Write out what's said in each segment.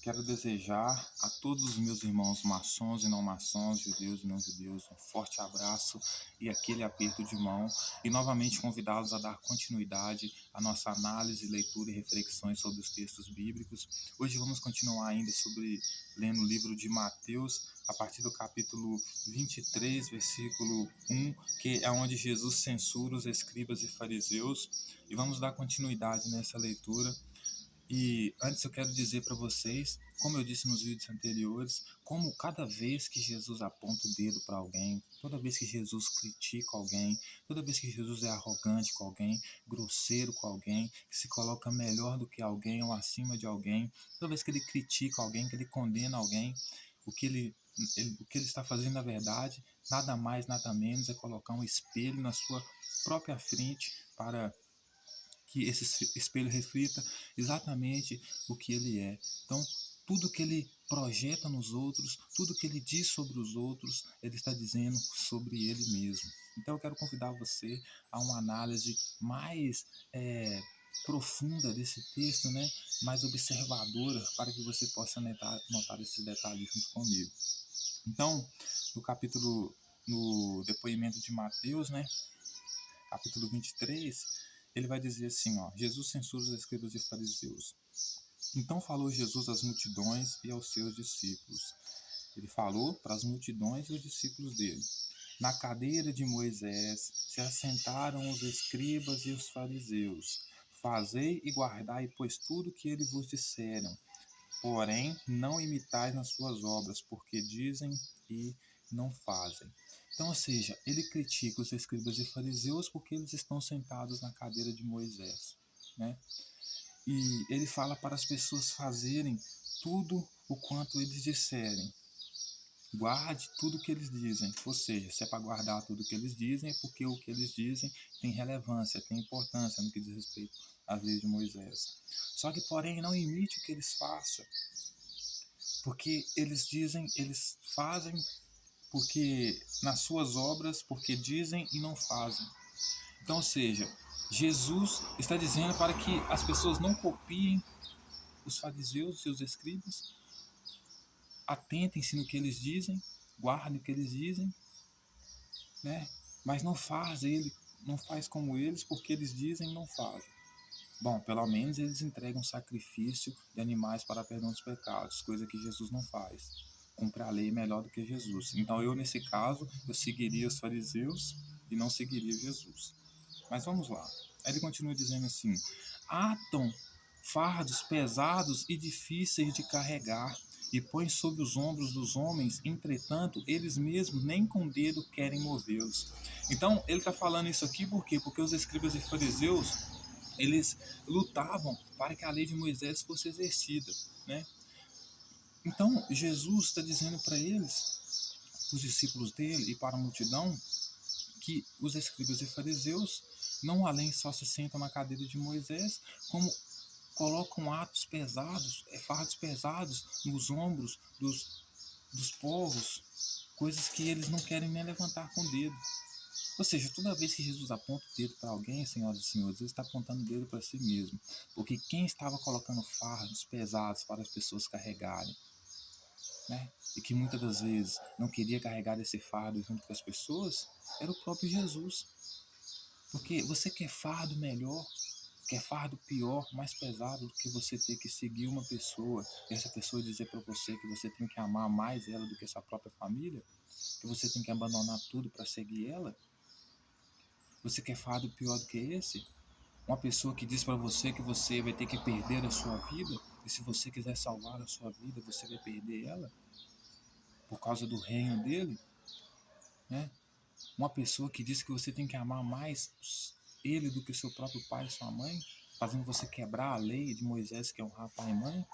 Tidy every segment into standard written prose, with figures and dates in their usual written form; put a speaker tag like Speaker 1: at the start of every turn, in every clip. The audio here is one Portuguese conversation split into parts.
Speaker 1: Quero desejar a todos os meus irmãos maçons e não maçons, judeus e não judeus, um forte abraço e aquele aperto de mão, e novamente convidá-los a dar continuidade à nossa análise, leitura e reflexões sobre os textos bíblicos. Hoje vamos continuar ainda lendo o livro de Mateus, a partir do capítulo 23, versículo 1, que é onde Jesus censura os escribas e fariseus, e vamos dar continuidade nessa leitura. E antes eu quero dizer para vocês, como eu disse nos vídeos anteriores, como cada vez que Jesus aponta o dedo para alguém, toda vez que Jesus critica alguém, toda vez que Jesus é arrogante com alguém, grosseiro com alguém, que se coloca melhor do que alguém ou acima de alguém, toda vez que ele critica alguém, que ele condena alguém, o que ele está fazendo na verdade, nada mais, nada menos é colocar um espelho na sua própria frente para que esse espelho reflita exatamente o que ele é. Então, tudo que ele projeta nos outros, tudo que ele diz sobre os outros, ele está dizendo sobre ele mesmo. Então, eu quero convidar você a uma análise mais profunda desse texto, né? Mais observadora, para que você possa notar esses detalhes junto comigo. Então, no depoimento de Mateus, né? Capítulo 23, ele vai dizer assim, ó: Jesus censura os escribas e fariseus. Então falou Jesus às multidões e aos seus discípulos. Ele falou para as multidões e os discípulos dele. Na cadeira de Moisés se assentaram os escribas e os fariseus. Fazei e guardai, pois, tudo que ele vos disseram. Porém, não imitais nas suas obras, porque dizem e não fazem. Então, ou seja, ele critica os escribas e fariseus porque eles estão sentados na cadeira de Moisés, né? E ele fala para as pessoas fazerem tudo o quanto eles disserem. Guarde tudo o que eles dizem. Ou seja, se é para guardar tudo o que eles dizem, é porque o que eles dizem tem relevância, tem importância no que diz respeito às leis de Moisés. Só que, porém, não imite o que eles façam, porque eles dizem, eles fazem porque nas suas obras, porque dizem e não fazem. Então, ou seja, Jesus está dizendo para que as pessoas não copiem os fariseus e os escribas, atentem-se no que eles dizem, guardem o que eles dizem, né? Mas não faz como eles, porque eles dizem e não fazem. Bom, pelo menos eles entregam sacrifício de animais para perdão dos pecados, coisa que Jesus não faz. Cumpre a lei melhor do que Jesus. Então eu, nesse caso, eu seguiria os fariseus e não seguiria Jesus. Mas vamos lá. Aí ele continua dizendo assim: atam fardos pesados e difíceis de carregar e põem sobre os ombros dos homens, entretanto, eles mesmos nem com o dedo querem movê-los. Então, ele está falando isso aqui por quê? Porque os escribas e fariseus, eles lutavam para que a lei de Moisés fosse exercida, né? Então, Jesus está dizendo para eles, os discípulos dele e para a multidão, que os escribas e fariseus não além só se sentam na cadeira de Moisés, como colocam fardos pesados nos ombros dos povos, coisas que eles não querem nem levantar com o dedo. Ou seja, toda vez que Jesus aponta o dedo para alguém, senhoras e senhores, ele está apontando o dedo para si mesmo. Porque quem estava colocando fardos pesados para as pessoas carregarem, né? E que muitas das vezes não queria carregar esse fardo junto com as pessoas, era o próprio Jesus. Porque você quer fardo melhor, quer fardo pior, mais pesado do que você ter que seguir uma pessoa e essa pessoa dizer para você que você tem que amar mais ela do que a sua própria família, que você tem que abandonar tudo para seguir ela? Você quer fardo pior do que esse? Uma pessoa que diz para você que você vai ter que perder a sua vida, e se você quiser salvar a sua vida, você vai perder ela por causa do reino dele, né? Uma pessoa que diz que você tem que amar mais ele do que seu próprio pai e sua mãe, fazendo você quebrar a lei de Moisés, que é honrar pai e mãe.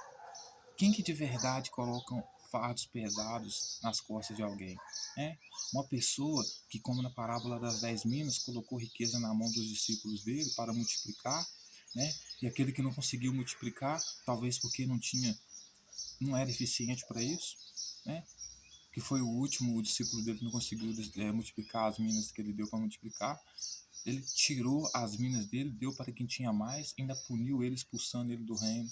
Speaker 1: Quem que de verdade colocam fardos pesados nas costas de alguém? Né? Uma pessoa que, como na parábola das 10 minas, colocou riqueza na mão dos discípulos dele para multiplicar, né? E aquele que não conseguiu multiplicar, talvez porque não era eficiente para isso, né? Que foi o último, o discípulo dele que não conseguiu multiplicar as minas que ele deu para multiplicar. Ele tirou as minas dele, deu para quem tinha mais, ainda puniu ele, expulsando ele do reino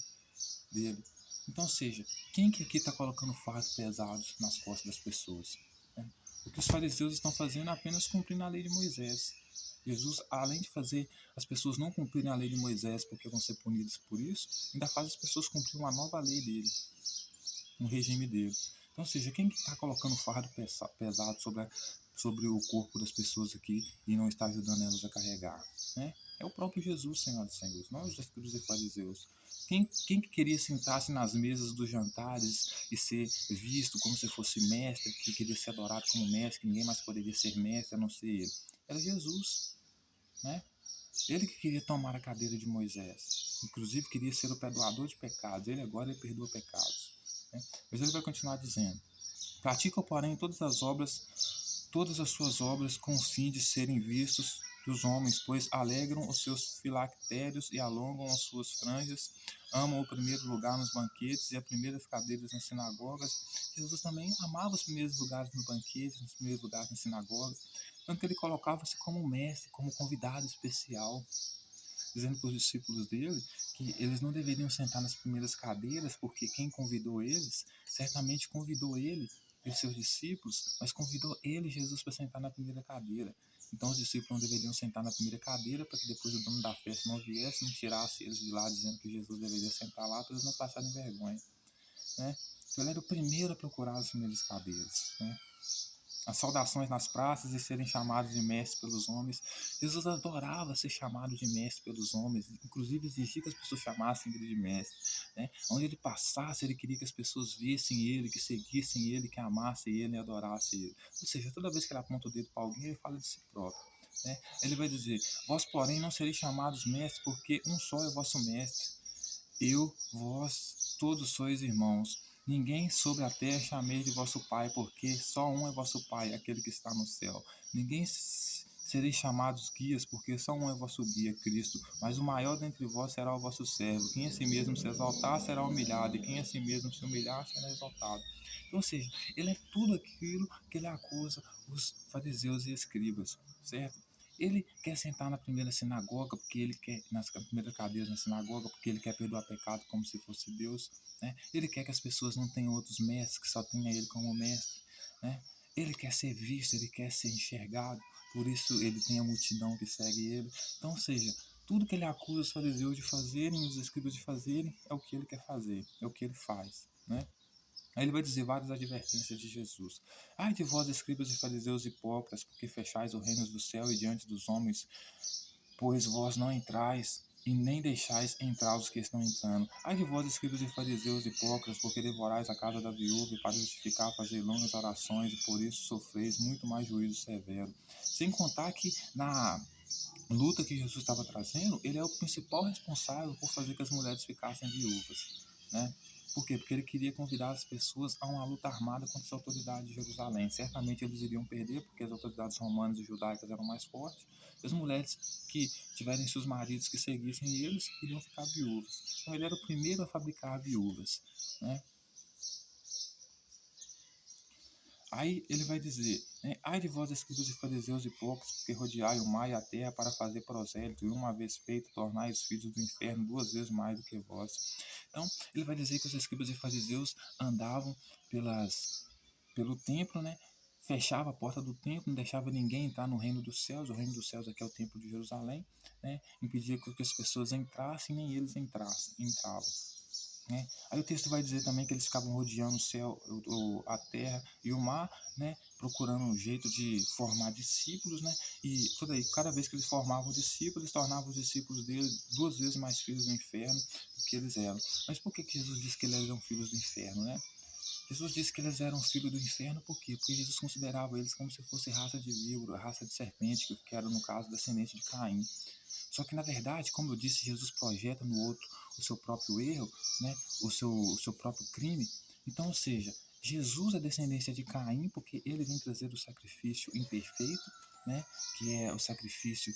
Speaker 1: dele. Então, ou seja, quem que aqui está colocando fardos pesados nas costas das pessoas? Né? O que os fariseus estão fazendo é apenas cumprindo a lei de Moisés. Jesus, além de fazer as pessoas não cumprirem a lei de Moisés porque vão ser punidas por isso, ainda faz as pessoas cumprir uma nova lei dele, um regime dele. Então, ou seja, quem está colocando fardo pesado sobre o corpo das pessoas aqui e não está ajudando elas a carregar? Né? É o próprio Jesus, Senhoras e Senhores, não os escribas e fariseus. Quem que queria sentar-se nas mesas dos jantares e ser visto como se fosse mestre, que queria ser adorado como mestre, que ninguém mais poderia ser mestre a não ser ele? Era Jesus, né? Ele que queria tomar a cadeira de Moisés, inclusive queria ser o perdoador de pecados. Ele agora perdoa pecados. Né? Mas ele vai continuar dizendo: praticam, porém, todas as suas obras com o fim de serem vistos dos homens, pois alegram os seus filactérios e alongam as suas franjas, amam o primeiro lugar nos banquetes e as primeiras cadeiras nas sinagogas. Jesus também amava os primeiros lugares no banquete, os primeiros lugares na sinagoga, tanto que ele colocava-se como mestre, como convidado especial, dizendo para os discípulos dele que eles não deveriam sentar nas primeiras cadeiras, porque quem convidou eles, certamente convidou ele e os seus discípulos, mas convidou ele, Jesus, para sentar na primeira cadeira. Então os discípulos não deveriam sentar na primeira cadeira, para que depois o dono da festa não viesse, não tirasse eles de lá, dizendo que Jesus deveria sentar lá, para eles não passarem vergonha. Né? Então ele era o primeiro a procurar as primeiras cadeiras. Né? As saudações nas praças e serem chamados de mestre pelos homens. Jesus adorava ser chamado de mestre pelos homens, inclusive exigia que as pessoas chamassem ele de mestre. Né? Onde ele passasse, ele queria que as pessoas vissem ele, que seguissem ele, que amassem ele e adorassem ele. Ou seja, toda vez que ele aponta o dedo para alguém, ele fala de si próprio. Né? Ele vai dizer: vós, porém, não sereis chamados mestres, porque um só é vosso mestre. Eu, vós, todos sois irmãos. Ninguém sobre a terra chameis de vosso Pai, porque só um é vosso Pai, aquele que está no céu. Ninguém sereis chamados guias, porque só um é vosso guia, Cristo. Mas o maior dentre vós será o vosso servo. Quem a si mesmo se exaltar será humilhado, e quem a si mesmo se humilhar será exaltado. Então, ou seja, ele é tudo aquilo que ele acusa os fariseus e escribas, certo? Ele quer sentar na primeira sinagoga, porque ele quer, nas primeiras cadeiras na sinagoga, porque ele quer perdoar pecado como se fosse Deus. Né? Ele quer que as pessoas não tenham outros mestres, que só tenha ele como mestre. Né? Ele quer ser visto, ele quer ser enxergado, por isso ele tem a multidão que segue ele. Então, ou seja, tudo que ele acusa os fariseus de fazerem, os escribas de fazerem, é o que ele quer fazer, é o que ele faz. Né? Aí ele vai dizer várias advertências de Jesus. Ai de vós, escribas e fariseus hipócritas, porque fechais o reino do céu e diante dos homens, pois vós não entrais e nem deixais entrar os que estão entrando. Ai de vós, escribas e fariseus hipócritas, porque devorais a casa da viúva e para justificar fazer longas orações e por isso sofreis muito mais juízo severo. Sem contar que na luta que Jesus estava trazendo, ele é o principal responsável por fazer que as mulheres ficassem viúvas. Né? Por quê? Porque ele queria convidar as pessoas a uma luta armada contra as autoridades de Jerusalém. Certamente eles iriam perder, porque as autoridades romanas e judaicas eram mais fortes. E as mulheres que tiverem seus maridos que seguissem eles iriam ficar viúvas. Então ele era o primeiro a fabricar viúvas. Né? Aí ele vai dizer, né, ai de vós, escribas e fariseus hipócritas, porque rodeai o mar e a terra para fazer prosélito, e uma vez feito, tornai os filhos do inferno 2 vezes mais do que vós. Então, ele vai dizer que os escribas e fariseus andavam pelo templo, né? Fechava a porta do templo, não deixava ninguém entrar no reino dos céus. O reino dos céus aqui é o templo de Jerusalém, né? Impedia que as pessoas entrassem, nem eles entravam. Né? Aí o texto vai dizer também que eles ficavam rodeando o céu, a terra e o mar, né? Procurando um jeito de formar discípulos, né? E tudo aí, cada vez que eles formavam discípulos, eles tornavam os discípulos dele 2 vezes mais filhos do inferno do que eles eram. Mas por que Jesus disse que eles eram filhos do inferno, né? Jesus disse que eles eram filhos do inferno, por quê? Porque Jesus considerava eles como se fosse raça de víbora, raça de serpente, que era no caso descendente de Caim. Só que, na verdade, como eu disse, Jesus projeta no outro o seu próprio erro, né? o seu próprio crime. Então, ou seja, Jesus é descendência de Caim, porque ele vem trazer o sacrifício imperfeito, né? Que é o sacrifício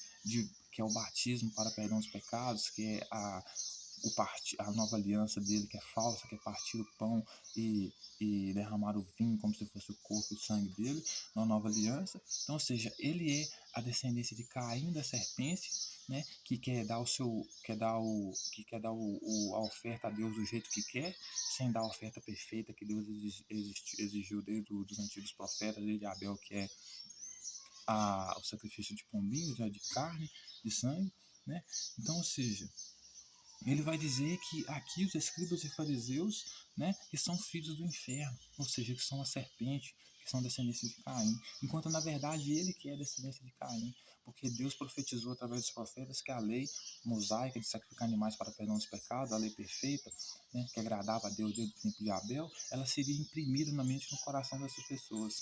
Speaker 1: que é o batismo para perdão dos pecados, que é a nova aliança dele, que é falsa, que é partir o pão e derramar o vinho como se fosse o corpo e o sangue dele, na nova aliança. Então, ou seja, ele é a descendência de Caim, da serpente, né, que quer dar a oferta a Deus do jeito que quer, sem dar a oferta perfeita que Deus exigiu desde os antigos profetas, desde Abel, que é o sacrifício de pombinhos, já de carne, de sangue, né? Então, ou seja, ele vai dizer que aqui os escribas e fariseus, né, que são filhos do inferno, ou seja, que são a serpente, que são descendência de Caim, enquanto na verdade ele que é descendência de Caim, porque Deus profetizou através dos profetas que a lei mosaica de sacrificar animais para perdão dos pecados, a lei perfeita, né, que agradava a Deus desde o tempo de Abel, ela seria imprimida na mente e no coração dessas pessoas,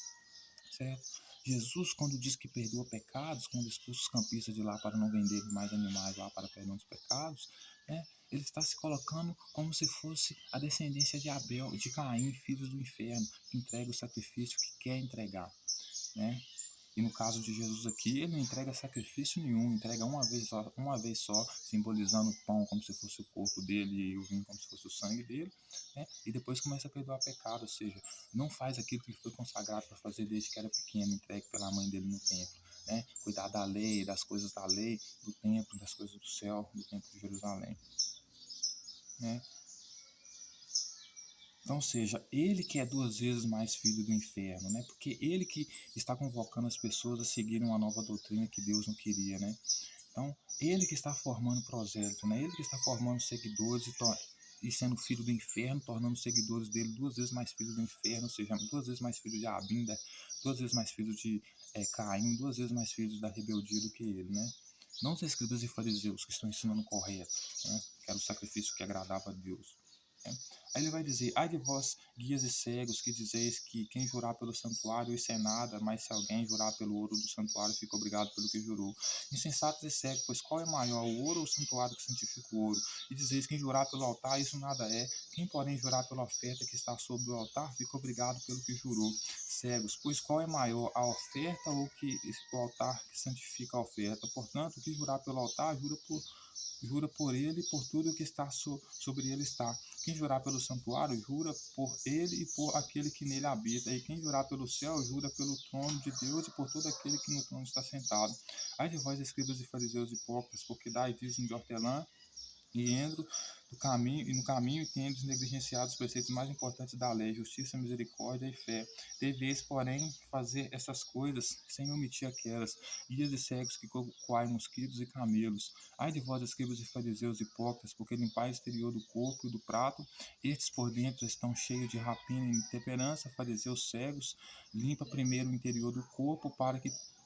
Speaker 1: certo? Jesus, quando diz que perdoa pecados, quando expulsa os campistas de lá para não vender mais animais lá para perdão dos pecados, né, ele está se colocando como se fosse a descendência de Abel, de Caim, filhos do inferno, que entrega o sacrifício que quer entregar, né? E no caso de Jesus aqui, ele não entrega sacrifício nenhum, entrega uma vez só, simbolizando o pão como se fosse o corpo dele e o vinho como se fosse o sangue dele, né? E depois começa a perdoar pecado, ou seja, não faz aquilo que ele foi consagrado para fazer desde que era pequeno, entregue pela mãe dele no templo, né? Cuidar da lei, das coisas da lei, do templo, das coisas do céu, do templo de Jerusalém, né? Então, ou seja, ele que é 2 vezes mais filho do inferno, né? Porque ele que está convocando as pessoas a seguirem uma nova doutrina que Deus não queria, né? Então, ele que está formando prosélito, né? Ele que está formando seguidores e sendo filho do inferno, tornando os seguidores dele 2 vezes mais filhos do inferno, ou seja, 2 vezes mais filhos de Abinda, 2 vezes mais filhos de Caim, 2 vezes mais filhos da rebeldia do que ele, né? Não os escribas e fariseus que estão ensinando o correto, né? Que era o sacrifício que agradava a Deus, né? Aí ele vai dizer: ai de vós, guias e cegos, que dizeis que quem jurar pelo santuário, isso é nada, mas se alguém jurar pelo ouro do santuário, fica obrigado pelo que jurou. Insensatos e cegos, pois qual é maior, o ouro ou o santuário que santifica o ouro? E dizeis: quem jurar pelo altar, isso nada é. Quem, porém, jurar pela oferta que está sobre o altar, fica obrigado pelo que jurou. Cegos, pois qual é maior, a oferta ou o altar que santifica a oferta? Portanto, o que jurar pelo altar, jura por ele e por tudo que está sobre ele está. Quem jurar pelo santuário, jura por ele e por aquele que nele habita. E quem jurar pelo céu, jura pelo trono de Deus e por todo aquele que no trono está sentado. Ai de vós, escribas e fariseus hipócritas, porque dai dízimo de hortelã e entro no caminho tendes negligenciado os preceitos mais importantes da lei, justiça, misericórdia e fé. Deveis, porém, fazer essas coisas sem omitir aquelas. Guias e cegos que coaem mosquitos e camelos. Ai de vós, escribas e fariseus hipócritas, porque limpais o exterior do corpo e do prato, estes por dentro estão cheios de rapina e intemperança. Fariseus cegos, limpa primeiro o interior do corpo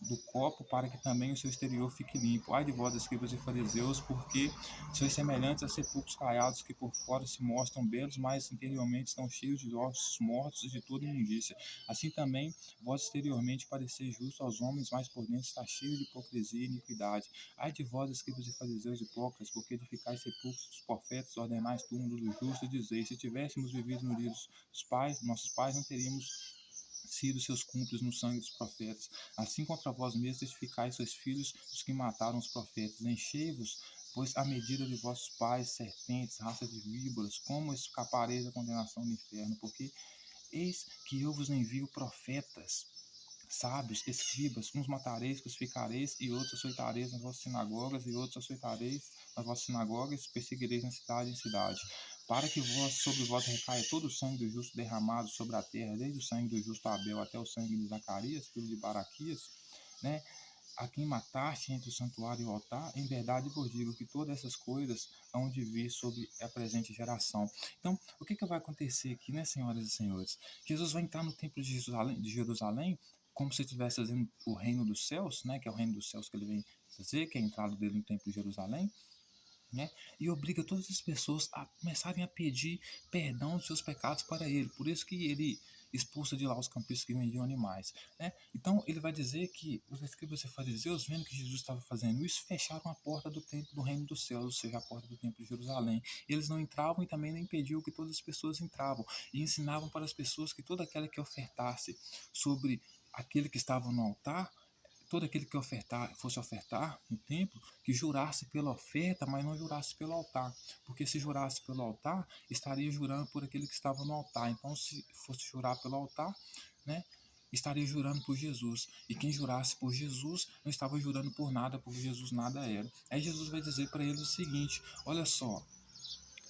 Speaker 1: do copo, para que também o seu exterior fique limpo. Ai de vós, escribas e fariseus, porque sois semelhantes a sepulcros caiados que por fora se mostram belos, mas interiormente estão cheios de ossos mortos e de toda imundícia. Assim também vós exteriormente pareceis justos aos homens, mas por dentro está cheio de hipocrisia e iniquidade. Ai de vós, escribas e fariseus hipócritas, porque edificais sepulcros dos profetas, ordenais túmulos dos justos, e dizeis: se tivéssemos vivido no dia dos pais, nossos pais, não teríamos sido seus cúmplices no sangue dos profetas. Assim contra vós mesmos testificais, sois filhos dos que mataram os profetas. Enchei-vos, pois a medida de vossos pais, serpentes, raça de víboras, como escapareis da condenação do inferno? Porque eis que eu vos envio profetas, sábios, escribas, uns matareis, crucificareis, e outros açoitareis nas vossas sinagogas, e outros açoitareis nas vossas sinagogas, perseguireis na cidade em cidade, para que sobre vós recaia todo o sangue do justo derramado sobre a terra, desde o sangue do justo Abel até o sangue de Zacarias, filho de Baraquias, né? A quem mataste entre o santuário e o altar, em verdade vos digo que todas essas coisas hão de vir sobre a presente geração. Então, o que vai acontecer aqui, né, senhoras e senhores? Jesus vai entrar no templo de Jerusalém como se estivesse fazendo o reino dos céus, né, que é o reino dos céus que ele vem fazer, que é a entrada dele no templo de Jerusalém, né? E obriga todas as pessoas a começarem a pedir perdão dos seus pecados para ele. Por isso que ele expulsa de lá os campistas que vendiam animais, né? Então ele vai dizer que os escribas e fariseus, vendo que Jesus estava fazendo isso, fecharam a porta do templo do reino dos céus, ou seja, a porta do templo de Jerusalém. Eles não entravam e também não impediam que todas as pessoas entravam, e ensinavam para as pessoas que toda aquela que ofertasse sobre aquele que estava no altar todo aquele que fosse ofertar no templo, que jurasse pela oferta, mas não jurasse pelo altar. Porque se jurasse pelo altar, estaria jurando por aquele que estava no altar. Então, se fosse jurar pelo altar, né, estaria jurando por Jesus. E quem jurasse por Jesus não estava jurando por nada, porque Jesus nada era. Aí Jesus vai dizer para eles o seguinte: olha só,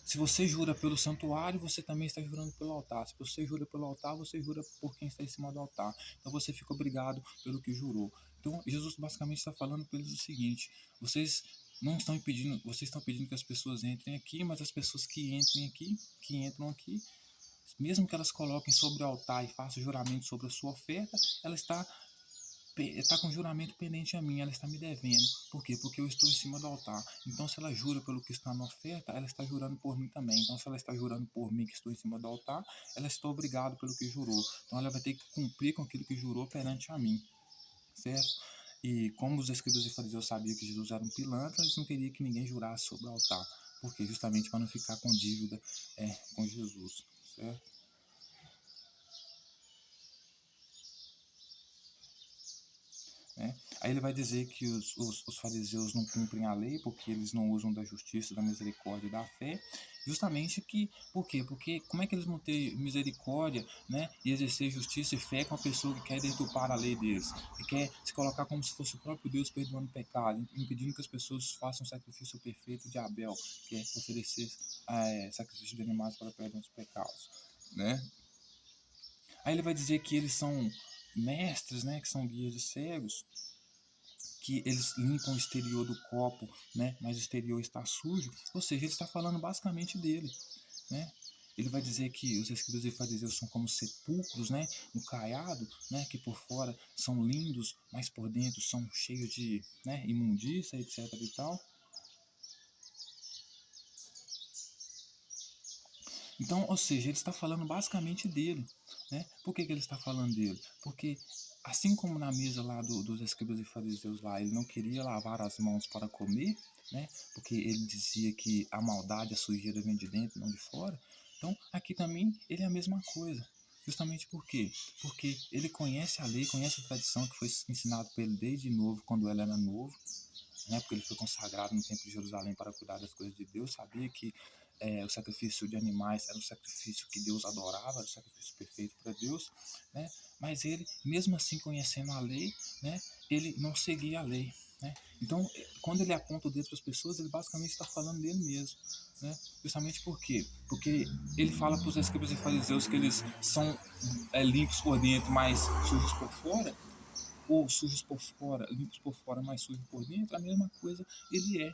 Speaker 1: se você jura pelo santuário, você também está jurando pelo altar. Se você jura pelo altar, você jura por quem está em cima do altar. Então você fica obrigado pelo que jurou. Então Jesus basicamente está falando para eles o seguinte: vocês não estão impedindo, vocês estão pedindo que as pessoas entrem aqui, mas as pessoas que entram aqui, mesmo que elas coloquem sobre o altar e façam juramento sobre a sua oferta, ela está com juramento pendente a mim, ela está me devendo. Por quê? Porque eu estou em cima do altar. Então, se ela jura pelo que está na oferta, ela está jurando por mim também. Então, se ela está jurando por mim que estou em cima do altar, ela está obrigada pelo que jurou. Então, ela vai ter que cumprir com aquilo que jurou perante a mim, certo? E como os escribas e fariseus sabiam que Jesus era um pilantra, eles não queriam que ninguém jurasse sobre o altar. Por quê? Justamente para não ficar com dívida com Jesus, certo? Né? Aí ele vai dizer que os fariseus não cumprem a lei porque eles não usam da justiça, da misericórdia e da fé, justamente por quê? Porque como é que eles vão ter misericórdia, né, e exercer justiça e fé com a pessoa que quer deturpar a lei deles, que quer se colocar como se fosse o próprio Deus perdoando o pecado, impedindo que as pessoas façam o sacrifício perfeito de Abel, que é oferecer sacrifício de animais para perdão dos pecados, né? Aí ele vai dizer que eles são mestres, né, que são guias de cegos, que eles limpam o exterior do copo, né, mas o exterior está sujo. Ou seja, ele está falando basicamente dele, né? Ele vai dizer que os escribas e fariseus são como sepulcros, né, no caiado, né, que por fora são lindos, mas por dentro são cheios de, né, imundícia, etc e tal. Então, ou seja, ele está falando basicamente dele, né? Por que ele está falando dele? Porque assim como na mesa lá dos escribas e fariseus lá, ele não queria lavar as mãos para comer, né? Porque ele dizia que a maldade, a sujeira vem de dentro, não de fora. Então, aqui também ele é a mesma coisa. Justamente por quê? Porque ele conhece a lei, conhece a tradição que foi ensinado para ele desde novo, quando ele era novo, né, porque ele foi consagrado no templo de Jerusalém para cuidar das coisas de Deus, sabia que o sacrifício de animais era o sacrifício que Deus adorava, era o sacrifício perfeito para Deus, né, mas ele, mesmo assim conhecendo a lei, né, ele não seguia a lei. Né? Então, quando ele aponta o dedo para as pessoas, ele basicamente está falando dele mesmo. Né? Justamente por quê? Porque ele fala para os escribas e fariseus que eles são limpos por dentro, mas sujos por fora, ou sujos por fora, limpos por fora, mas sujos por dentro, a mesma coisa ele é.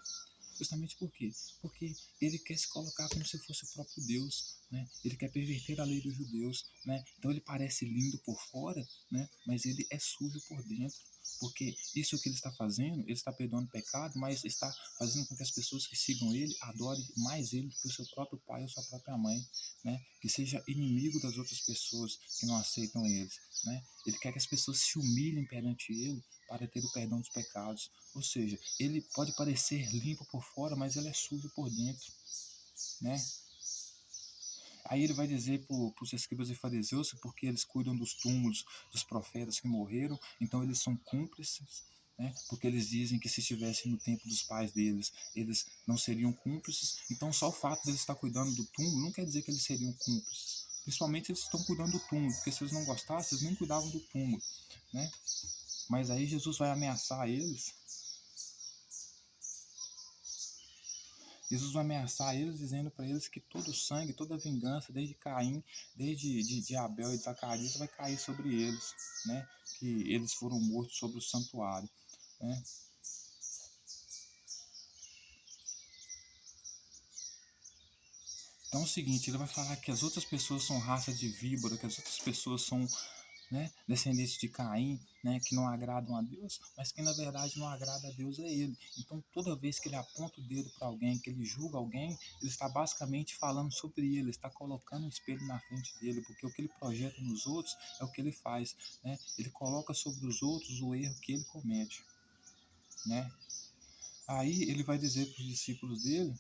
Speaker 1: Justamente por quê? Porque ele quer se colocar como se fosse o próprio Deus, né? Ele quer perverter a lei dos judeus, né? Então ele parece lindo por fora, né? Mas ele é sujo por dentro. Porque isso que ele está fazendo, ele está perdoando pecado, mas está fazendo com que as pessoas que sigam ele adorem mais ele do que o seu próprio pai ou sua própria mãe, né? Que seja inimigo das outras pessoas que não aceitam eles, né? Ele quer que as pessoas se humilhem perante ele para ter o perdão dos pecados. Ou seja, ele pode parecer limpo por fora, mas ele é sujo por dentro, né? Aí ele vai dizer para os escribas e fariseus que porque eles cuidam dos túmulos dos profetas que morreram, então eles são cúmplices, né? Porque eles dizem que se estivessem no tempo dos pais deles, eles não seriam cúmplices. Então só o fato de eles estar cuidando do túmulo não quer dizer que eles seriam cúmplices. Principalmente eles estão cuidando do túmulo, porque se eles não gostassem, eles nem cuidavam do túmulo, né? Mas aí Jesus vai ameaçar eles. Jesus vai ameaçar eles, dizendo para eles que todo o sangue, toda a vingança, desde Caim, desde de Abel e de Zacarias, vai cair sobre eles, né? Que eles foram mortos sobre o santuário, né? Então é o seguinte, ele vai falar que as outras pessoas são raça de víbora, que as outras pessoas são, né, descendentes de Caim, né, que não agradam a Deus, mas que na verdade não agrada a Deus é ele. Então toda vez que ele aponta o dedo para alguém, que ele julga alguém, ele está basicamente falando sobre ele, ele está colocando um espelho na frente dele, porque o que ele projeta nos outros é o que ele faz, né? Ele coloca sobre os outros o erro que ele comete, né? Aí ele vai dizer para os discípulos dele,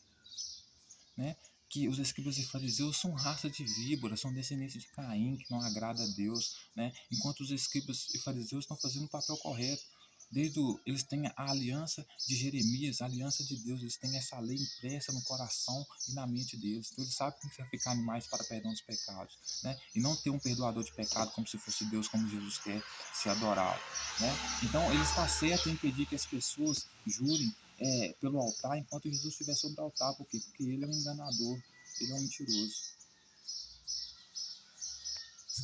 Speaker 1: né, que os escribas e fariseus são raça de víboras, são descendentes de Caim, que não agrada a Deus, né, enquanto os escribas e fariseus estão fazendo o papel correto, Eles têm a aliança de Jeremias, a aliança de Deus, eles têm essa lei impressa no coração e na mente deles. Então eles sabem que sacrificar animais para perdão dos pecados, né? E não ter um perdoador de pecado como se fosse Deus, como Jesus quer ser adorado, né? Então ele está certo em impedir que as pessoas jurem pelo altar enquanto Jesus estiver sobre o altar. Por quê? Porque ele é um enganador, ele é um mentiroso.